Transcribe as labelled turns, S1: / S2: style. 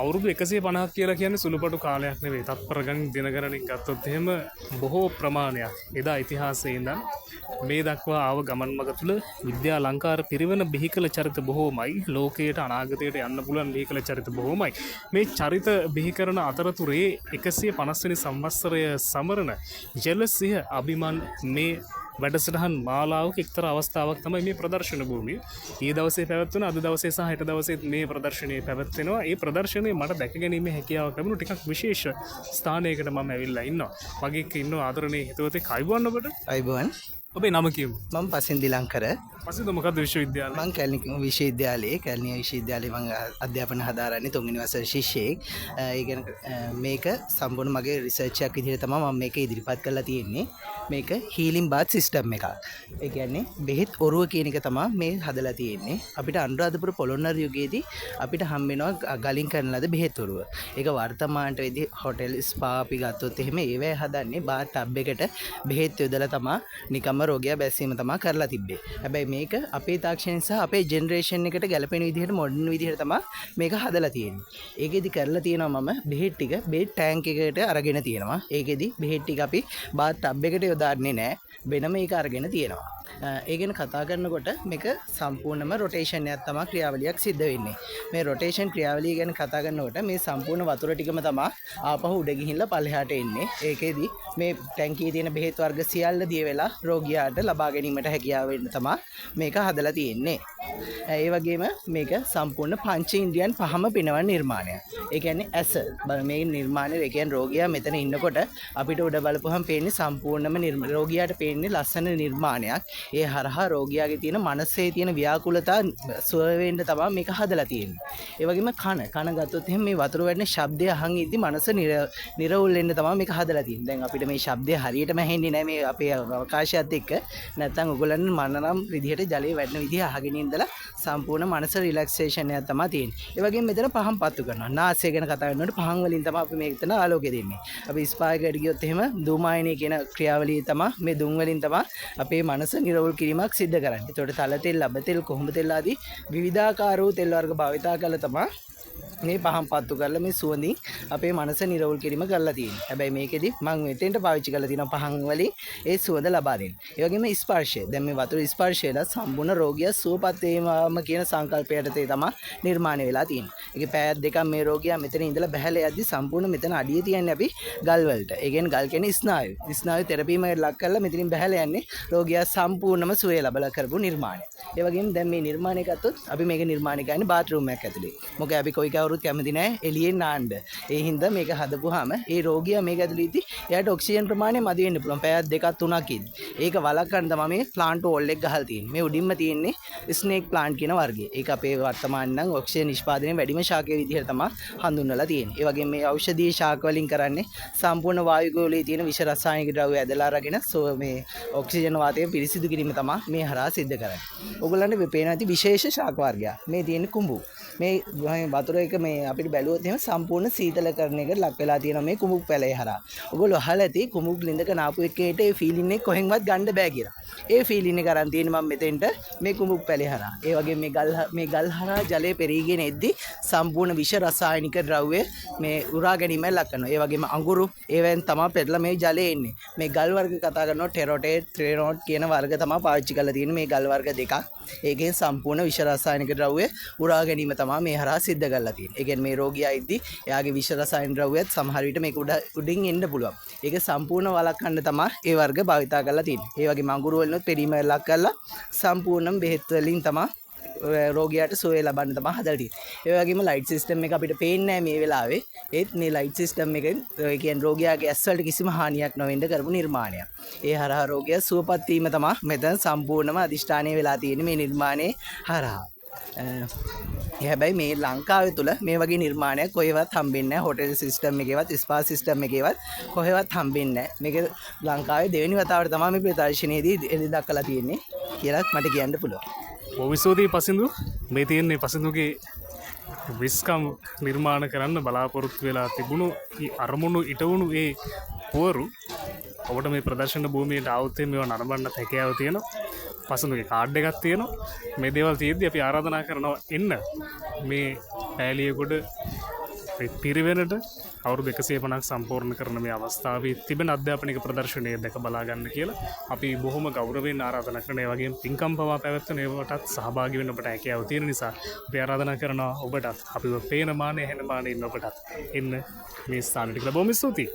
S1: අවුරුදු 150ක් කියලා කියන්නේ සුළුපටු කාලයක් නෙවෙයි. තත්පර ගණන් දින ගණනින් ගත්තොත් එහෙම බොහෝ ප්‍රමාණයක් එදා ඉතිහාසයේ ඉඳන් මේ දක්වා ආව ගමන් මඟ තුළ විද්‍යා ලංකාර පිරිවෙන බිහි කළ චරිත බොහෝමයි. ලෝකයට අනාගතයට යන්න පුළුවන් බිහි කළ චරිත බොහෝමයි. මේ චරිත බිහි කරන අතරතුරේ 150 වෙනි සංවත්සරය සමරන ජලසිහ අභිමන් මේ වැඩසටහන් මාලාවක එක්තරා අවස්ථාවක් තමයි මේ ප්‍රදර්ශන භූමිය. ඊයේ දවසේ පැවැත්වුණ අද දවසේ සහ හෙට දවසේ මේ ප්‍රදර්ශනය පැවැත්වෙනවා. ඒ ප්‍රදර්ශනයේ මට දැක ගැනීමේ හැකියාවක් ලැබුණා. ටිකක් විශේෂ ස්ථානයකට මම ඇවිල්ලා ඉන්නවා. මගේ එක්ක ඉන්නවා ආදරණීය හිතවතෙක්. අයිබෝන් ඔබට.
S2: අයිබෝන්.
S1: ඔබේ නම කියමු.
S2: මම පසින්දි ලංකර.
S1: පසින්ද මොකද්ද විශ්වවිද්‍යාලය?
S2: මම කැලණි විශ්වවිද්‍යාලයේ මම අධ්‍යාපන හදාරන්නේ 3 වෙනි වසරේ ශිෂ්‍යයෙක්. ඒ කියන්නේ මේක සම්පූර්ණ මගේ රිසර්ච් එකක් විදිහට තමයි මම මේක ඉදිරිපත් කරලා තියෙන්නේ. මේක හීලින් බාත් සිස්ටම් එකක්. ඒ කියන්නේ බෙහෙත් ඔරුව කියන එක තමයි මේ හදලා තියෙන්නේ. අපිට අනුරාධපුර පොළොන්නරු යුගයේදී අපිට හම් වෙනවා ගලින් කරන ලද බෙහෙත් ඔරුව. ඒක වර්තමානට වෙදී හොටෙල් ස්පා අපි ගත්තොත් එහෙම ඒවැය හදන්නේ බාත් ටබ් එකට බෙහෙත් යොදලා තමයි නිකම්ම රෝගියා බැස්සීම තමයි කරලා තිබ්බේ. හැබැයි මේක අපේ තාක්ෂණය සහ අපේ ජෙනරේෂන් එකට ගැලපෙන විදිහට මොඩර්න් විදිහට තමයි මේක හදලා තියෙන්නේ. ඒකෙදි කරලා තියෙනවා මම බෙහෙත් ටික බෙහෙත් ටැංක් එකකට අරගෙන තියෙනවා. ඒකෙදි බෙහෙත් ටික අපි බාත් ටබ් එකට යොදාන්නේ නැහැ. වෙනම ඒක අරගෙන තියෙනවා. ඒ ගැන කතා කරනකොට මේක සම්පූර්ණම රොටේෂන් එකක් තමයි ක්‍රියාවලියක් සිද්ධ වෙන්නේ. මේ රොටේෂන් ක්‍රියාවලිය ගැන කතා කරනකොට මේ සම්පූර්ණ වතුර ටිකම තමයි ආපහු උඩ ගිහිල්ලා පල්ලෙහාට එන්නේ. ඒකෙදි මේ ටැංකියේ තියෙන බෙහෙත් වර්ග සියල්ල දිය වෙලා රෝගියාට ලබා ගැනීමට හැකියාව වෙන්න තමයි මේක හදලා තියෙන්නේ. ඒ වගේම මේක සම්පූර්ණ පංච ඉන්ද්‍රියන් පහම පිනවන නිර්මාණයක්. ඒ කියන්නේ ඇස මේ නිර්මාණය ඒ කියන්නේ රෝගියා මෙතන ඉන්නකොට අපිට උඩ බලපුවහම පේන්නේ සම්පූර්ණම රෝගියාට පේන්නේ ලස්සන නිර්මාණයක්. ඒ හරහා රෝගියාගේ තියෙන මනසේ තියෙන ව්‍යාකූලතා සුව වෙන්න තමයි මේක හදලා තියෙන්නේ. ඒ වගේම කන ගත්තොත් එහෙනම් මේ වතුර වැටෙන ශබ්දය අහන් ඉද්දි මනස නිරවුල් වෙන්න තමයි මේක හදලා තියෙන්නේ. දැන් අපිට මේ ශබ්දය හරියටම ඇහෙන්නේ නැහැ මේ අපේ අවකාශයත් එක්ක. නැත්තම් ඔයගොල්ලන් මනනම් විදිහට ජලයේ වැටෙන විදිහ අහගෙන ඉඳලා සම්පූර්ණ මනස රිලැක්සේෂන් එකක් තමයි තියෙන්නේ. ඒ වගේම මෙතන පහන් පත්තු කරනවා. නාසය ගැන කතා කරනකොට පහන් වලින් තමයි අපි මේක තන ආලෝකය දෙන්නේ. අපි ස්පා එකකට ගියොත් එහෙම දුමායනය කියන ක්‍රියාවලිය තමයි මේ දුම් වලින් තමයි අපේ මනස නිරවුල් කිරීමක් සිද්ධ කරන්නේ. ඒතකොට තල තෙල්, ලබ තෙල්, කොහොඹ තෙල් ආදී විවිධාකාර වූ තෙල් වර්ග භාවිතා කරලා තමයි මේ පහන් පත්තු කරලා මේ සුවඳින් අපේ මනස නිරවුල් කිරීම කරලා තියෙන්නේ. හැබැයි මේකෙදි මම මෙතෙන්ට පාවිච්චි කරලා තියෙනවා පහන් වලින් ඒ සුවඳ ලබා දෙන්න. ඒ වගේම ස්පර්ශය. දැන් මේ වතුර ස්පර්ශයද සම්පූර්ණ රෝගියා සුවපත් වීමම කියන සංකල්පයට තමයි නිර්මාණය වෙලා තියෙන්නේ. ඒකේ පැයක් දෙකක් මේ රෝගියා මෙතන ඉඳලා බහැලා යද්දි සම්පූර්ණ මෙතන අඩිය තියන්නේ අපි ගල් වලට. ඒ කියන්නේ ගල් කියන්නේ ස්නායු. ස්නායු තෙරපීමකට ලක් කරලා මෙතනින් බහැලා යන්නේ රෝගියා සම්පූර්ණම සුවය ලබලා කරපු නිර්මාණය. ඒ වගේම දැන් මේ නිර්මාණය ගත්තොත් අපි මේක නිර්මාණය කරන්නේ බාත් රූම් එකක් ඇතුලේ. මොකද අපි කොයි කවුරුත් කැමති නැහැ එළියෙන් නාන්න. ඒ හින්දා මේක හදපුවාම ඒ රෝගියා මේක ඇතුලේ ඉද්දි එයාට ඔක්සිජන් ප්‍රමාණය මදි වෙන්න පුළුවන්. පැයක් දෙකක් තුනක් ඉද්දි. ඒක වළක්වන්න තමයි මේ ප්ලාන්ට් වෝල් එක ගහලා තියෙන්නේ. මේ උඩින්ම තියෙන්නේ ස්නේක් ප්ලාන්ට් කියන වර්ගය. ඒක අපේ වර්තමාන නම් ඔක්සිජන් නිෂ්පාදනයේ වැඩිම ශාකයේ විදිහට තමයි හඳුන්වලා තියෙන්නේ. ඒ වගේම මේ ඖෂධීය ශාක වලින් කරන්නේ සම්පූර්ණ වායු ගෝලයේ තියෙන විෂ රසායනික ද්‍රව්‍ය ඇදලා අරගෙන මේ ඔක්සිජන් වාතය පිරිසිදු කිරීම තමයි මේ හරහා සිද්ධ කරන්නේ. ඔයගොල්ලන්ට පේන ඇති විශේෂ ශාක වර්ගයක්. මේ තියෙන කුඹු. මේ වතුර එක මේ අපිට බැලුවොත් එහෙම සම්පූර්ණ සීතලකරණයකට ලක් වෙලා තියෙනවා මේ කුඹුක් පැලේ හරහා. ඔයගොල්ලෝ අහලා ඇති කුඹුක් ලින්දක නාපු එකේට ඒ ෆීලින් එක කොහෙන්වත් ගන්න බෑ කියලා. ඒ ෆීලින් එක අරන් තියෙන්නේ මම මෙතෙන්ට මේ කුඹුක් පැලේ හරහා. ඒ වගේ මේ ගල් හරහා ජලය පෙරීගෙන එද්දි සම්පූර්ණ විෂ රසායනික ද්‍රව්‍ය මේ උරා ගැනීම ලක් කරනවා. ඒ වගේම අඟුරු ඒවෙන් තමයි පෙරලා මේ ජලයේ එන්නේ. මේ ගල් වර්ග කතා කරනවා ටෙරොටේට්, ට්‍රේනෝට් කියන වර්ග තමයි පාවිච්චි කරලා තියෙන්නේ මේ ගල් වර්ග දෙකක්. ඒකෙන් සම්පූර්ණ විෂ රසායනික ද්‍රව්‍ය උරා ගැනීම තමයි මේ හරහා සිද්ධ කරලා තියෙන්නේ. ඒ කියන්නේ මේ රෝගියා ඉද්දි එයාගේ විෂ රසායනික ද්‍රව්‍යත් සමහර විට මේක උඩින් එන්න පුළුවන්. ඒක සම්පූර්ණ වළක්වන්න තමයි ඒ වර්ග භාවිතා කරලා තියෙන්නේ. ඒ වගේම අඟුරු වලිනුත් පෙරීම ලක් කරලා සම්පූර්ණම බෙහෙත් වලින් තමයි රෝගියාට සුවය ලබන්න තමයි හදලා තියෙන්නේ. ඒ වගේම ලයිට් සිස්ටම් එක අපිට පේන්නේ නැහැ මේ වෙලාවේ. ඒත් මේ ලයිට් සිස්ටම් එකෙන් ඒ කියන්නේ රෝගියාගේ ඇස් වලට කිසිම හානියක් නොවෙන්න කරපු නිර්මාණයක්. ඒ හරහා රෝගියා සුවපත් වීම තමයි මෙතන සම්පූර්ණම අදිෂ්ඨානය වෙලා තියෙන්නේ මේ නිර්මාණයේ හරහා. හැබැයි මේ ලංකාවේ තුල මේ වගේ නිර්මාණයක් කොහෙවත් හම්බෙන්නේ නැහැ. හොටෙල් සිස්ටම් එකේවත් ස්පා සිස්ටම් එකේවත් කොහෙවත් හම්බෙන්නේ නැහැ. මේක ලංකාවේ දෙවෙනි වතාවට තමයි මේ ප්‍රදර්ශනයේදී එළි දක්වලා තියෙන්නේ කියලා මට කියන්න පුළුවන්.
S1: ඔවිසෝදී පසින්දු මේ තියෙන්නේ පසින්දුගේ විස්කම් නිර්මාණ කරන්න බලාපොරොත්තු වෙලා තිබුණු අරමුණු ඉටවුණු ඒ පුවරු ඔබට මේ ප්‍රදර්ශන භූමියට ආවොත් මේවා නරඹන්න හැකියාව තියෙනවා. පසුඳුගේ කාඩ් එකක් තියෙනවා. මේ දේවල් තියෙද්දි අපි ආරාධනා කරනවා එන්න මේ පෑලියගොඩ පිරිවෙනට අවුරුදු 150ක් සම්පූර්ණ කරන මේ අවස්ථාවේ තිබෙන අධ්‍යාපනික ප්‍රදර්ශනය දැක බලා ගන්න කියලා අපි බොහොම ගෞරවයෙන් ආරාධනා කරන ඒ වගේම පින්කම් පවා පැවැත්වෙන ඒවටත් සහභාගී වෙන්න ඔබට හැකියාව තියෙන නිසා අපි ආරාධනා කරනවා ඔබටත් අපිව පේන මානේ ඇහෙන මානේ ඉන්න ඔබටත් එන්න මේ ස්ථානෙට කියලා බොහොම ස්තුතියි.